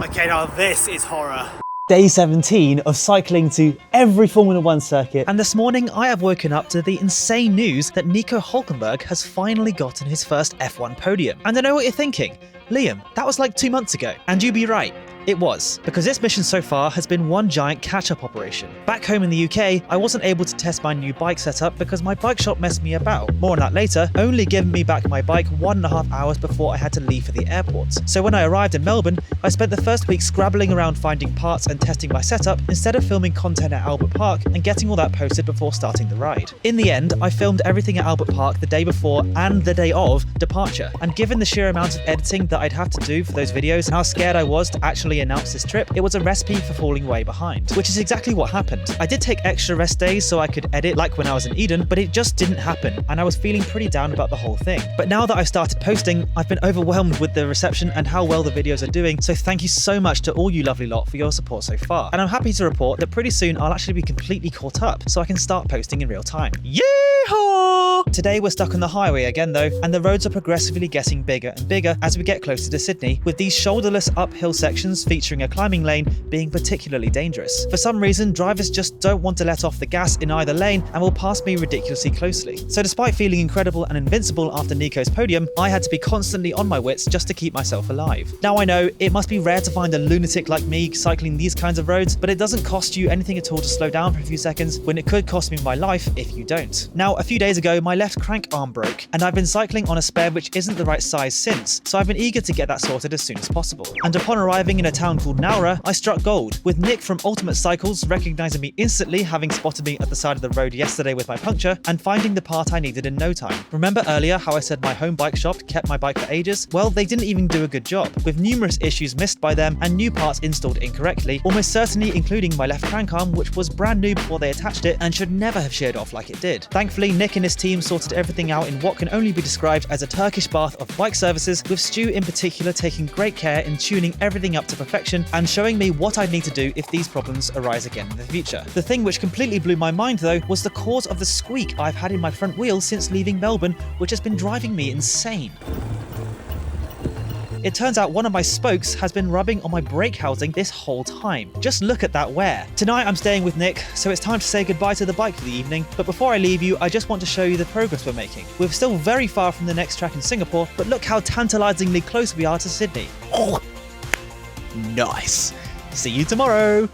Okay, now this is horror. Day 17 of cycling to every Formula 1 circuit. And this morning I have woken up to the insane news that Nico Hulkenberg has finally gotten his first F1 podium. And I know what you're thinking. Liam, that was like 2 months ago. And you'd be right. It was, because this mission so far has been one giant catch-up operation. Back home in the UK, I wasn't able to test my new bike setup because my bike shop messed me about. More on that later, only giving me back my bike 1.5 hours before I had to leave for the airport. So when I arrived in Melbourne, I spent the first week scrabbling around finding parts and testing my setup instead of filming content at Albert Park and getting all that posted before starting the ride. In the end, I filmed everything at Albert Park the day before and the day of departure. And given the sheer amount of editing that I'd have to do for those videos and how scared I was to actually announce this trip, it was a recipe for falling way behind, which is exactly what happened. I did take extra rest days so I could edit like when I was in Eden, but it just didn't happen and I was feeling pretty down about the whole thing. But now that I've started posting, I've been overwhelmed with the reception and how well the videos are doing, so thank you so much to all you lovely lot for your support so far. And I'm happy to report that pretty soon I'll actually be completely caught up so I can start posting in real time. Yeehaw! Today we're stuck on the highway again though, and the roads are progressively getting bigger and bigger as we get closer to Sydney, with these shoulderless uphill sections featuring a climbing lane being particularly dangerous. For some reason, drivers just don't want to let off the gas in either lane and will pass me ridiculously closely. So despite feeling incredible and invincible after Nico's podium, I had to be constantly on my wits just to keep myself alive. Now I know, it must be rare to find a lunatic like me cycling these kinds of roads, but it doesn't cost you anything at all to slow down for a few seconds when it could cost me my life if you don't. Now, a few days ago, my left crank arm broke, and I've been cycling on a spare which isn't the right size since, so I've been eager to get that sorted as soon as possible. And upon arriving in a town called Nowra, I struck gold, with Nick from Ultimate Cycles recognizing me instantly, having spotted me at the side of the road yesterday with my puncture, and finding the part I needed in no time. Remember earlier how I said my home bike shop kept my bike for ages? Well, they didn't even do a good job, with numerous issues missed by them and new parts installed incorrectly, almost certainly including my left crank arm, which was brand new before they attached it and should never have sheared off like it did. Thankfully, Nick and his team sorted everything out in what can only be described as a Turkish bath of bike services, with Stu in particular taking great care in tuning everything up to perfection and showing me what I'd need to do if these problems arise again in the future. The thing which completely blew my mind though was the cause of the squeak I've had in my front wheel since leaving Melbourne, which has been driving me insane. It turns out one of my spokes has been rubbing on my brake housing this whole time. Just look at that wear. Tonight I'm staying with Nick, so it's time to say goodbye to the bike for the evening. But before I leave you, I just want to show you the progress we're making. We're still very far from the next track in Singapore, but look how tantalizingly close we are to Sydney. Oh, nice. See you tomorrow.